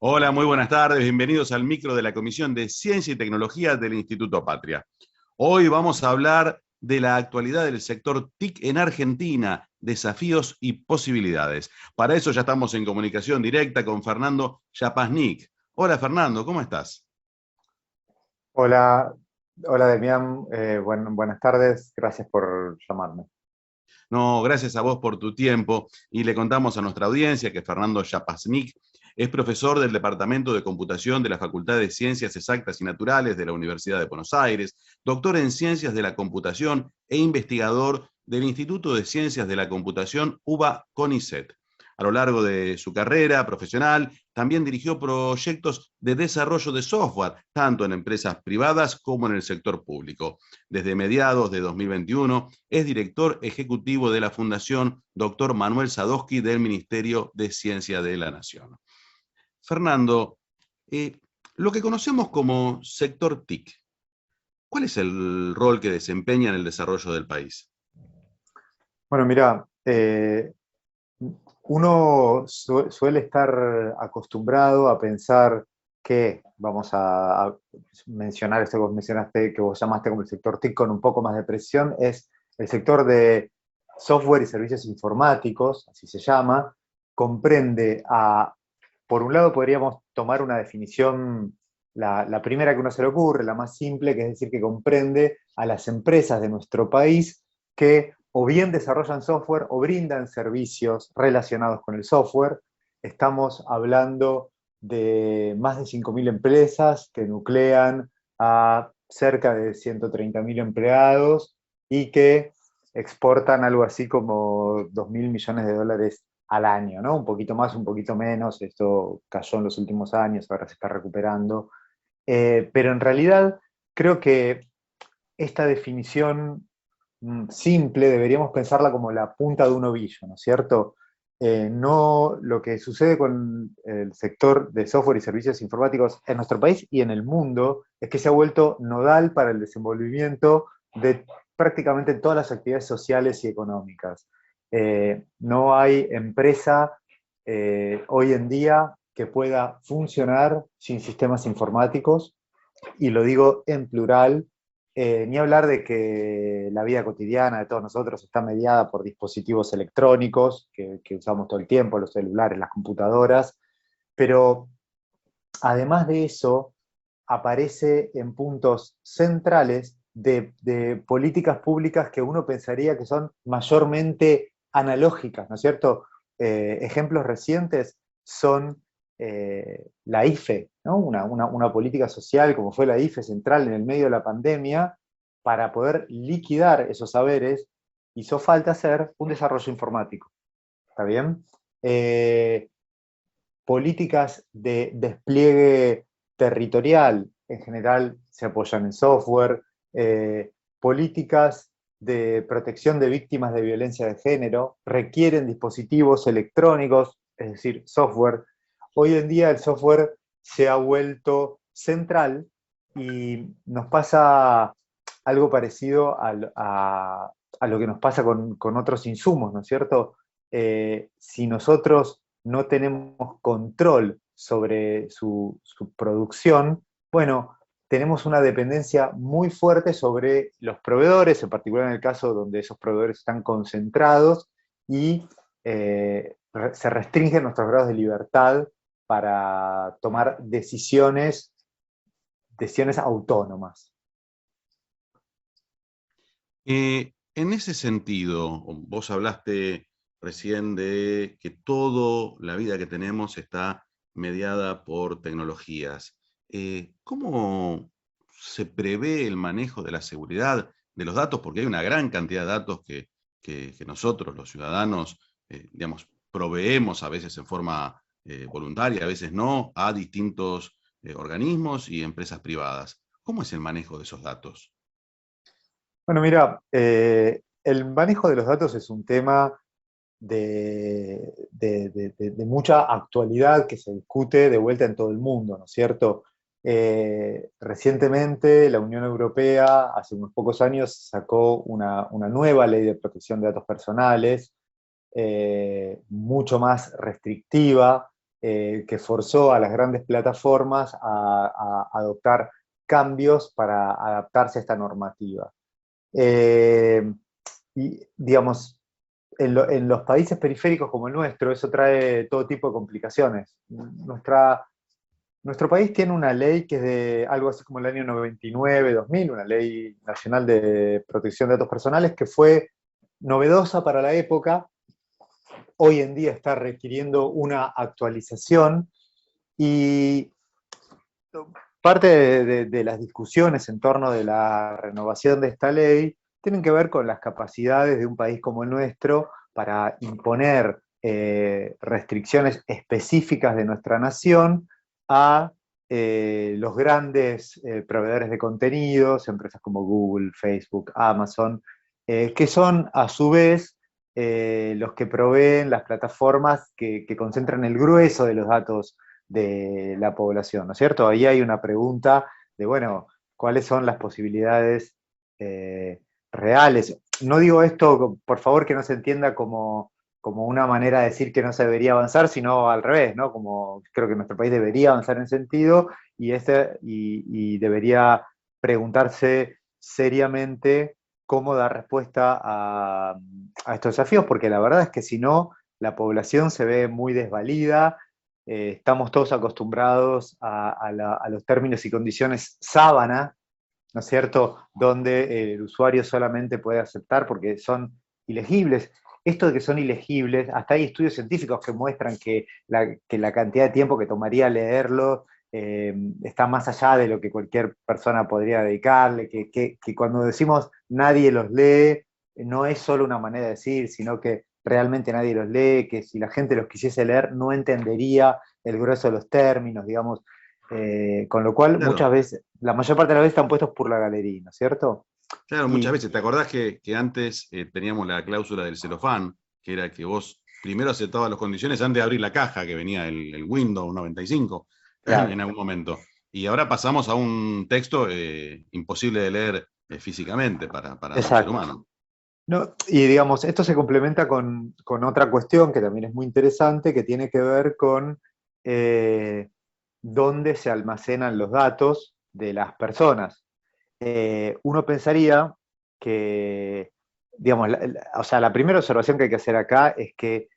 Hola, muy buenas tardes. Bienvenidos al micro de la Comisión de Ciencia y Tecnología del Instituto Patria. Hoy vamos a hablar de la actualidad del sector TIC en Argentina, desafíos y posibilidades. Para eso ya estamos en comunicación directa con Fernando Yapasnik. Hola Fernando, ¿cómo estás? Hola, hola Demián, buenas tardes, gracias por llamarme. No, gracias a vos por tu tiempo y le contamos a nuestra audiencia que Fernando Yapasnik es profesor del Departamento de Computación de la Facultad de Ciencias Exactas y Naturales de la Universidad de Buenos Aires, doctor en Ciencias de la Computación e investigador del Instituto de Ciencias de la Computación UBA-CONICET. A lo largo de su carrera profesional, también dirigió proyectos de desarrollo de software, tanto en empresas privadas como en el sector público. Desde mediados de 2021 es director ejecutivo de la Fundación Dr. Manuel Sadowski del Ministerio de Ciencia de la Nación. Fernando, eh, lo que conocemos como sector TIC, ¿cuál es el rol que desempeña en el desarrollo del país? Bueno, mira, uno suele estar acostumbrado a pensar que, vamos a mencionar esto que vos mencionaste, que vos llamaste como el sector TIC con un poco más de precisión, es el sector de software y servicios informáticos, así se llama, comprende por un lado podríamos tomar una definición, la primera que uno se le ocurre, la más simple, que es decir, que comprende a las empresas de nuestro país que o bien desarrollan software o brindan servicios relacionados con el software. Estamos hablando de más de 5.000 empresas que nuclean a cerca de 130.000 empleados y que exportan algo así como 2.000 millones de dólares al año, ¿no? Un poquito más, un poquito menos, esto cayó en los últimos años, ahora se está recuperando. Pero en realidad creo que esta definición simple deberíamos pensarla como la punta de un ovillo, ¿no es cierto? No lo que sucede con el sector de software y servicios informáticos en nuestro país y en el mundo es que se ha vuelto nodal para el desenvolvimiento de prácticamente todas las actividades sociales y económicas. No hay empresa hoy en día que pueda funcionar sin sistemas informáticos, y lo digo en plural. Ni hablar de que la vida cotidiana de todos nosotros está mediada por dispositivos electrónicos que usamos todo el tiempo, los celulares, las computadoras, pero además de eso, aparece en puntos centrales de políticas públicas que uno pensaría que son mayormente analógicas, ¿no es cierto? Ejemplos recientes son la IFE, ¿no? Una política social como fue la IFE central en el medio de la pandemia. Para poder liquidar esos saberes hizo falta hacer un desarrollo informático, ¿está bien? Políticas de despliegue territorial en general se apoyan en software, políticas de protección de víctimas de violencia de género requieren dispositivos electrónicos, es decir, software. Hoy en día el software se ha vuelto central y nos pasa algo parecido a lo que nos pasa con otros insumos, ¿no es cierto? Si nosotros no tenemos control sobre su producción, bueno, tenemos una dependencia muy fuerte sobre los proveedores, en particular en el caso donde esos proveedores están concentrados, y se restringen nuestros grados de libertad para tomar decisiones autónomas. En ese sentido, vos hablaste recién de que toda la vida que tenemos está mediada por tecnologías. ¿Cómo se prevé el manejo de la seguridad de los datos? Porque hay una gran cantidad de datos que nosotros, los ciudadanos, digamos, proveemos a veces en forma voluntaria, a veces no, a distintos organismos y empresas privadas. ¿Cómo es el manejo de esos datos? Bueno, mira, el manejo de los datos es un tema de mucha actualidad que se discute de vuelta en todo el mundo, ¿no es cierto? Recientemente la Unión Europea, hace unos pocos años, sacó una nueva ley de protección de datos personales, mucho más restrictiva, que forzó a las grandes plataformas a adoptar cambios para adaptarse a esta normativa. Y, digamos, en los países periféricos como el nuestro, eso trae todo tipo de complicaciones. Nuestro país tiene una ley que es de algo así como el año 99-2000, una ley nacional de protección de datos personales que fue novedosa para la época. Hoy en día está requiriendo una actualización y parte de las discusiones en torno de la renovación de esta ley tienen que ver con las capacidades de un país como el nuestro para imponer restricciones específicas de nuestra nación a los grandes proveedores de contenidos, empresas como Google, Facebook, Amazon, que son a su vez los que proveen las plataformas que concentran el grueso de los datos de la población, ¿no es cierto? Ahí hay una pregunta de, bueno, ¿cuáles son las posibilidades reales? No digo esto, por favor, que no se entienda como una manera de decir que no se debería avanzar, sino al revés, ¿no? Como creo que nuestro país debería avanzar en sentido y debería preguntarse seriamente cómo dar respuesta a estos desafíos, porque la verdad es que si no, la población se ve muy desvalida, estamos todos acostumbrados a los términos y condiciones sábana, ¿no es cierto?, donde el usuario solamente puede aceptar porque son ilegibles. Esto de que son ilegibles, hasta hay estudios científicos que muestran que la cantidad de tiempo que tomaría leerlo está más allá de lo que cualquier persona podría dedicarle, que cuando decimos nadie los lee, no es solo una manera de decir, sino que realmente nadie los lee, que si la gente los quisiese leer no entendería el grueso de los términos, digamos, con lo cual Claro, muchas veces, la mayor parte de las veces están puestos por la galería, ¿no es cierto? claro, muchas Y veces. ¿Te acordás que antes teníamos la cláusula del celofán, que era que vos primero aceptabas las condiciones antes de abrir la caja, que venía el Windows 95 claro, en algún momento? Y ahora pasamos a un texto imposible de leer físicamente para un ser exacto. humano. No, y digamos, esto se complementa con otra cuestión que también es muy interesante, que tiene que ver con dónde se almacenan los datos de las personas. Uno pensaría que, digamos, o sea, la primera observación que hay que hacer acá es que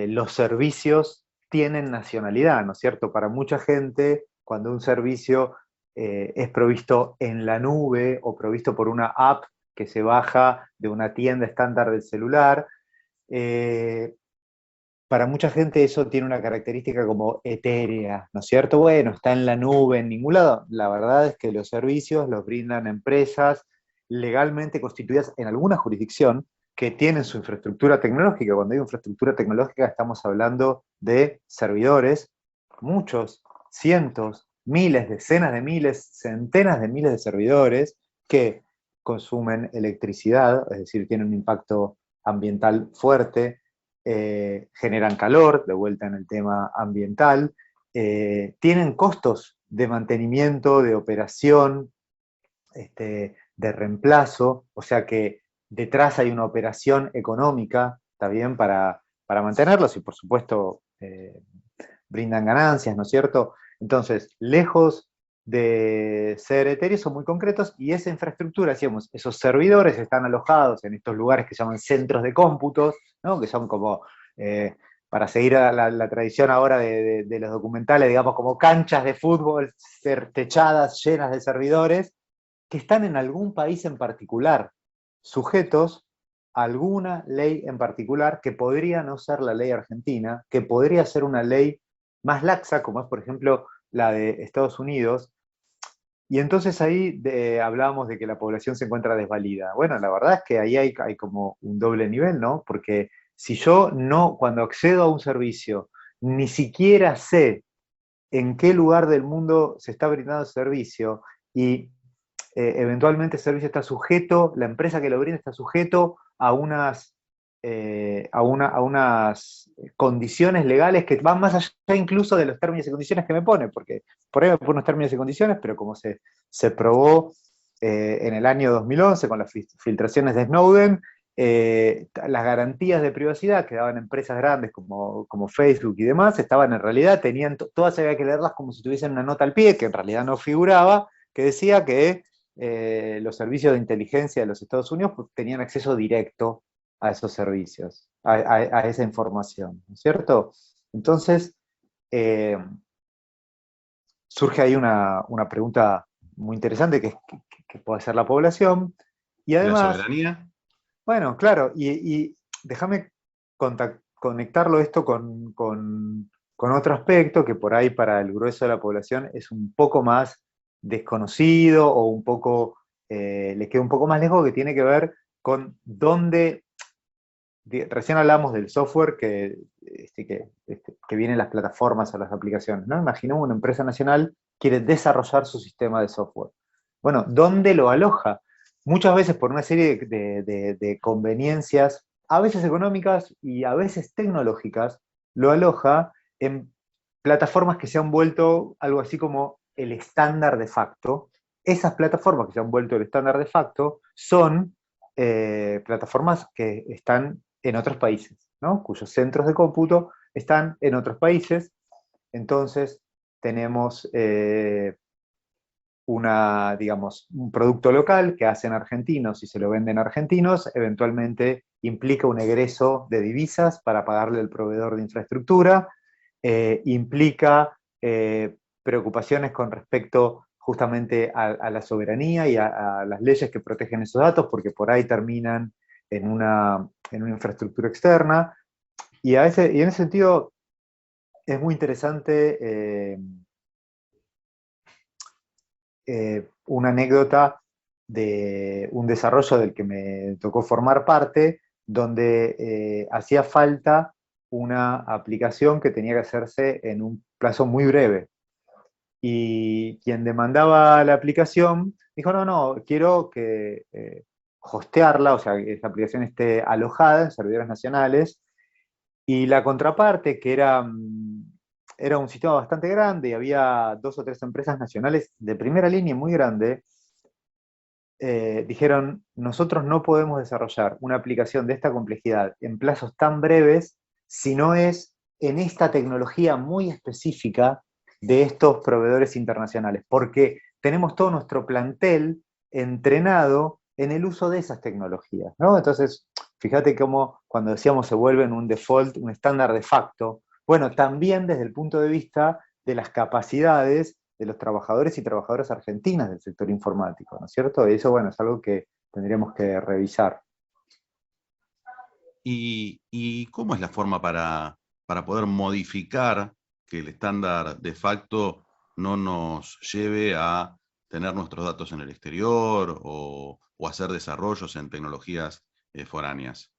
los servicios tienen nacionalidad, ¿no es cierto? Para mucha gente, cuando un servicio es provisto en la nube o provisto por una app que se baja de una tienda estándar del celular, eh, para mucha gente eso tiene una característica como etérea, ¿no es cierto? Bueno, está en la nube, en ningún lado. La verdad es que los servicios los brindan empresas legalmente constituidas en alguna jurisdicción que tienen su infraestructura tecnológica. Cuando digo infraestructura tecnológica estamos hablando de servidores, muchos, cientos, miles, decenas de miles, centenas de miles de servidores que consumen electricidad, es decir, tienen un impacto ambiental fuerte, generan calor, de vuelta en el tema ambiental, tienen costos de mantenimiento, de operación, de reemplazo, o sea que detrás hay una operación económica, ¿está bien?, para mantenerlos y por supuesto brindan ganancias, ¿no es cierto? Entonces, lejos de ser etéreos, son muy concretos y esa infraestructura, decíamos, esos servidores están alojados en estos lugares que se llaman centros de cómputos, ¿no? Que son como, para seguir a la tradición ahora de los documentales, digamos, como canchas de fútbol techadas, llenas de servidores, que están en algún país en particular, sujetos a alguna ley en particular, que podría no ser la ley argentina, que podría ser una ley más laxa, como es, por ejemplo, la de Estados Unidos. Y entonces ahí hablábamos de que la población se encuentra desvalida. Bueno, la verdad es que ahí hay como un doble nivel, ¿no? Porque si yo no, cuando accedo a un servicio, ni siquiera sé en qué lugar del mundo se está brindando el servicio y eventualmente el servicio está sujeto, la empresa que lo brinda está sujeto a unas condiciones legales que van más allá incluso de los términos y condiciones que me pone, porque por ahí me pone unos términos y condiciones, pero como se probó en el año 2011 con las filtraciones de Snowden, las garantías de privacidad que daban empresas grandes como Facebook y demás, estaban en realidad, todas había que leerlas como si tuviesen una nota al pie, que en realidad no figuraba, que decía que los servicios de inteligencia de los Estados Unidos pues, tenían acceso directo a esos servicios, a esa información, ¿no es cierto? Entonces, eh, surge ahí una pregunta muy interesante que puede ser la población, y ¿Y la además, soberanía? bueno, claro, y déjame conectarlo esto con otro aspecto que por ahí para el grueso de la población es un poco más desconocido o un poco, le queda un poco más lejos, que tiene que ver con dónde, recién hablamos del software que viene en las plataformas o las aplicaciones, ¿no? Imaginemos una empresa nacional quiere desarrollar su sistema de software. Bueno, ¿dónde lo aloja? Muchas veces por una serie de conveniencias, a veces económicas y a veces tecnológicas, lo aloja en plataformas que se han vuelto algo así como el estándar de facto. Esas plataformas que se han vuelto el estándar de facto son plataformas que están en otros países, ¿no? Cuyos centros de cómputo están en otros países. Entonces tenemos digamos, un producto local que hacen argentinos y se lo venden argentinos, eventualmente implica un egreso de divisas para pagarle al proveedor de infraestructura, implica preocupaciones con respecto justamente a la soberanía y a las leyes que protegen esos datos, porque por ahí terminan en una infraestructura externa, y en ese sentido es muy interesante una anécdota de un desarrollo del que me tocó formar parte, donde hacía falta una aplicación que tenía que hacerse en un plazo muy breve. Y quien demandaba la aplicación dijo, no, no, quiero que hostearla, o sea, que esa aplicación esté alojada en servidores nacionales, y la contraparte, que era un sistema bastante grande y había 2 o 3 empresas nacionales de primera línea muy grande, dijeron, nosotros no podemos desarrollar una aplicación de esta complejidad en plazos tan breves si no es en esta tecnología muy específica de estos proveedores internacionales, porque tenemos todo nuestro plantel entrenado en el uso de esas tecnologías, ¿no? Entonces, fíjate cómo cuando decíamos se vuelven un default, un estándar de facto, bueno, también desde el punto de vista de las capacidades de los trabajadores y trabajadoras argentinas del sector informático, ¿no es cierto? Y eso, bueno, es algo que tendríamos que revisar. ¿Y cómo es la forma para poder modificar que el estándar de facto no nos lleve a tener nuestros datos en el exterior o hacer desarrollos en tecnologías foráneas?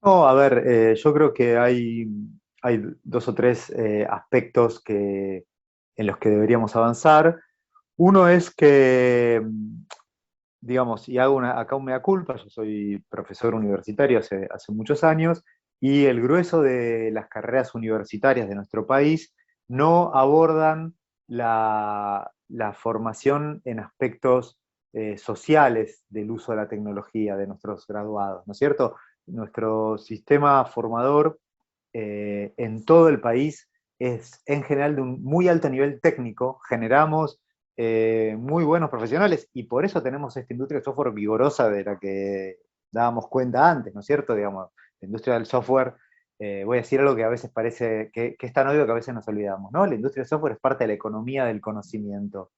No, a ver, yo creo que hay 2 o 3 aspectos en los que deberíamos avanzar. Uno es que, digamos, y hago acá un mea culpa, yo soy profesor universitario hace muchos años, y el grueso de las carreras universitarias de nuestro país no abordan la formación en aspectos sociales del uso de la tecnología de nuestros graduados, ¿no es cierto? Nuestro sistema formador en todo el país es en general de un muy alto nivel técnico, generamos muy buenos profesionales y por eso tenemos esta industria de software vigorosa de la que dábamos cuenta antes, ¿no es cierto? Digamos, la industria del software, voy a decir algo que a veces parece que es tan obvio que a veces nos olvidamos, ¿no? La industria del software es parte de la economía del conocimiento.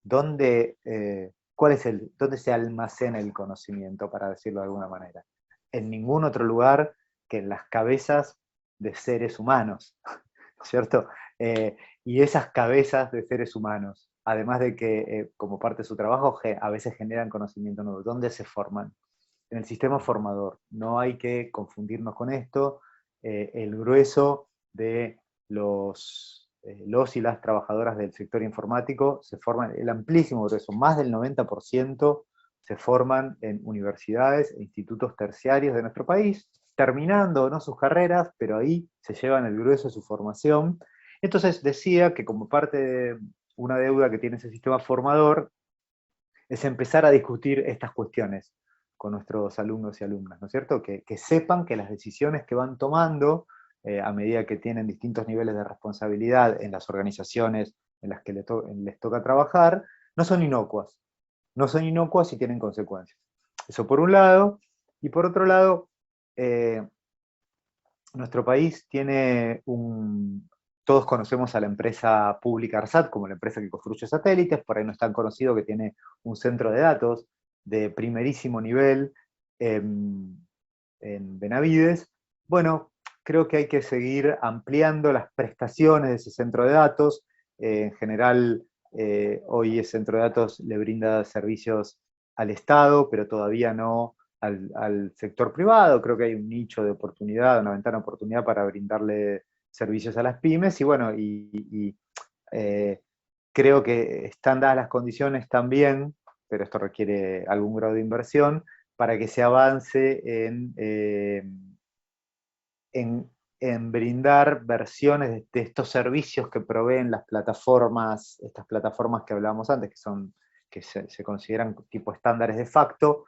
¿Dónde se almacena el conocimiento, para decirlo de alguna manera? En ningún otro lugar que en las cabezas de seres humanos, ¿cierto? Y esas cabezas de seres humanos, además de que como parte de su trabajo a veces generan conocimiento nuevo, ¿dónde se forman? En el sistema formador. No hay que confundirnos con esto. El grueso de los y las trabajadoras del sector informático se forman, el amplísimo grueso, más del 90% se forman en universidades e institutos terciarios de nuestro país, terminando no sus carreras, pero ahí se llevan el grueso de su formación. Entonces decía que como parte de una deuda que tiene ese sistema formador, es empezar a discutir estas cuestiones. con nuestros alumnos y alumnas, ¿no es cierto? Que sepan que las decisiones que van tomando, a medida que tienen distintos niveles de responsabilidad en las organizaciones en las que les toca trabajar, no son inocuas. No son inocuas y tienen consecuencias. Eso por un lado. Y por otro lado, nuestro país tiene todos conocemos a la empresa pública ARSAT como la empresa que construye satélites, por ahí no es tan conocido que tiene un centro de datos de primerísimo nivel en Benavides. Bueno, creo que hay que seguir ampliando las prestaciones de ese centro de datos. En general, hoy ese centro de datos le brinda servicios al Estado, pero todavía no al sector privado. Creo que hay un nicho de oportunidad, una ventana de oportunidad para brindarle servicios a las pymes, y bueno, creo que están dadas las condiciones también, pero esto requiere algún grado de inversión, para que se avance en brindar versiones de estos servicios que proveen las plataformas, estas plataformas que hablábamos antes, que se consideran tipo estándares de facto.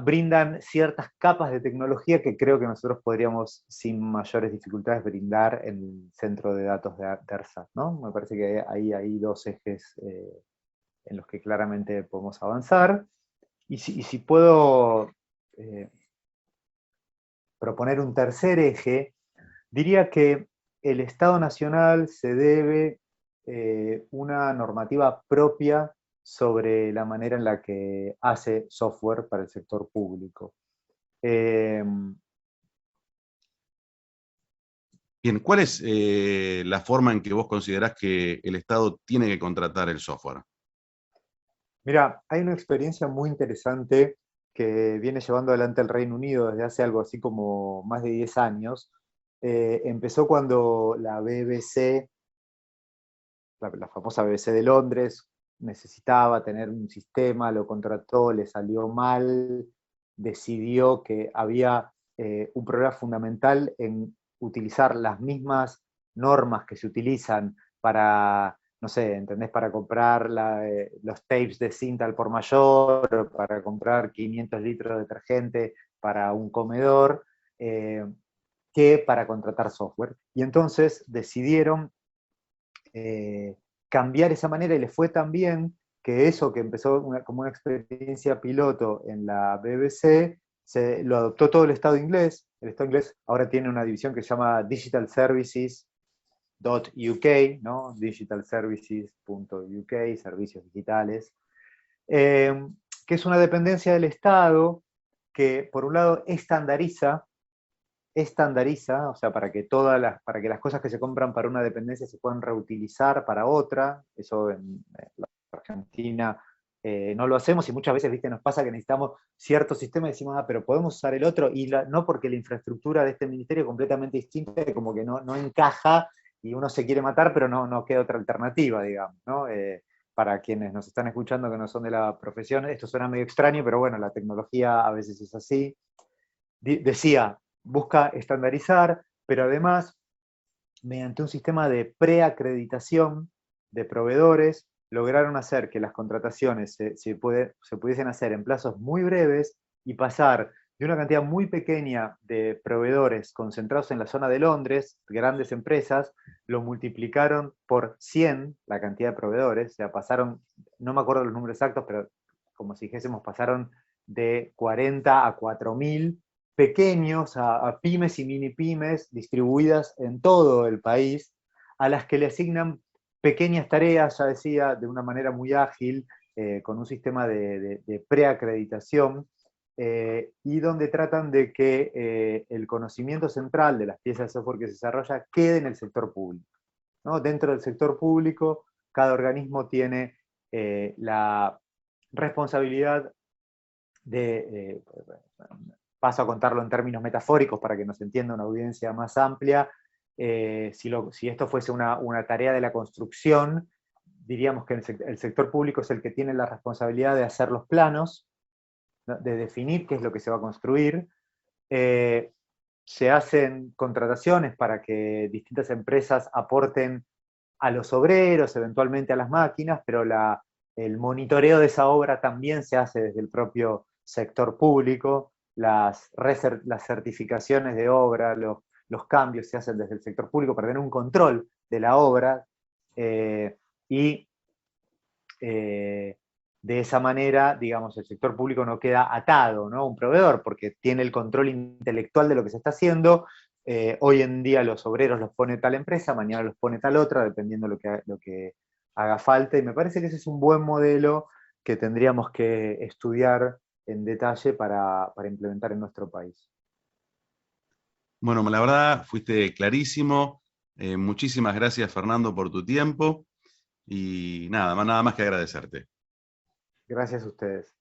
Brindan ciertas capas de tecnología que creo que nosotros podríamos sin mayores dificultades brindar en el centro de datos de ARSAT, ¿no? Me parece que ahí hay dos ejes en los que claramente podemos avanzar. Y si puedo proponer un tercer eje, diría que el Estado Nacional se debe una normativa propia sobre la manera en la que hace software para el sector público. Bien, ¿cuál es la forma en que vos considerás que el Estado tiene que contratar el software? Mira, hay una experiencia muy interesante que viene llevando adelante el Reino Unido desde hace algo así como más de 10 años. Empezó cuando la BBC, la famosa BBC de Londres, necesitaba tener un sistema, lo contrató, le salió mal, decidió que había un problema fundamental en utilizar las mismas normas que se utilizan para, no sé, ¿entendés? Para comprar los tapes de cinta al por mayor, o para comprar 500 litros de detergente para un comedor, que para contratar software. Y entonces decidieron cambiar esa manera, y le fue tan bien que eso que empezó como una experiencia piloto en la BBC, lo adoptó todo el Estado inglés. El Estado inglés ahora tiene una división que se llama Digital Services.uk, ¿no? digitalservices.uk, servicios digitales, que es una dependencia del Estado que, por un lado, estandariza, o sea, para que las cosas que se compran para una dependencia se puedan reutilizar para otra. Eso en la Argentina no lo hacemos, y muchas veces, viste, nos pasa que necesitamos cierto sistema y decimos, pero podemos usar el otro, y no, porque la infraestructura de este ministerio es completamente distinta, como que no encaja, y uno se quiere matar, pero no queda otra alternativa, digamos, ¿no? Para quienes nos están escuchando que no son de la profesión, esto suena medio extraño, pero bueno, la tecnología a veces es así. Decía, busca estandarizar, pero además, mediante un sistema de preacreditación de proveedores, lograron hacer que las contrataciones se pudiesen hacer en plazos muy breves, y pasar de una cantidad muy pequeña de proveedores concentrados en la zona de Londres, grandes empresas, lo multiplicaron por 100 la cantidad de proveedores. O sea, pasaron, no me acuerdo los números exactos, pero como si dijésemos, pasaron de 40 a 4.000 pequeños, a pymes y mini pymes distribuidas en todo el país, a las que le asignan pequeñas tareas, ya decía, de una manera muy ágil, con un sistema de preacreditación, y donde tratan de que el conocimiento central de las piezas de software que se desarrolla quede en el sector público, ¿no? Dentro del sector público, cada organismo tiene la responsabilidad de, paso a contarlo en términos metafóricos para que nos entienda una audiencia más amplia. Si esto fuese una tarea de la construcción, diríamos que el sector público es el que tiene la responsabilidad de hacer los planos, ¿no? De definir qué es lo que se va a construir. Se hacen contrataciones para que distintas empresas aporten a los obreros, eventualmente a las máquinas, pero el monitoreo de esa obra también se hace desde el propio sector público, las certificaciones de obra, los cambios se hacen desde el sector público para tener un control de la obra, y de esa manera, digamos, el sector público no queda atado, ¿no?, a un proveedor, porque tiene el control intelectual de lo que se está haciendo. Hoy en día los obreros los pone tal empresa, mañana los pone tal otra, dependiendo lo que haga falta, y me parece que ese es un buen modelo que tendríamos que estudiar en detalle para implementar en nuestro país. Bueno, la verdad, fuiste clarísimo. Muchísimas gracias, Fernando, por tu tiempo. Y nada más que agradecerte. Gracias a ustedes.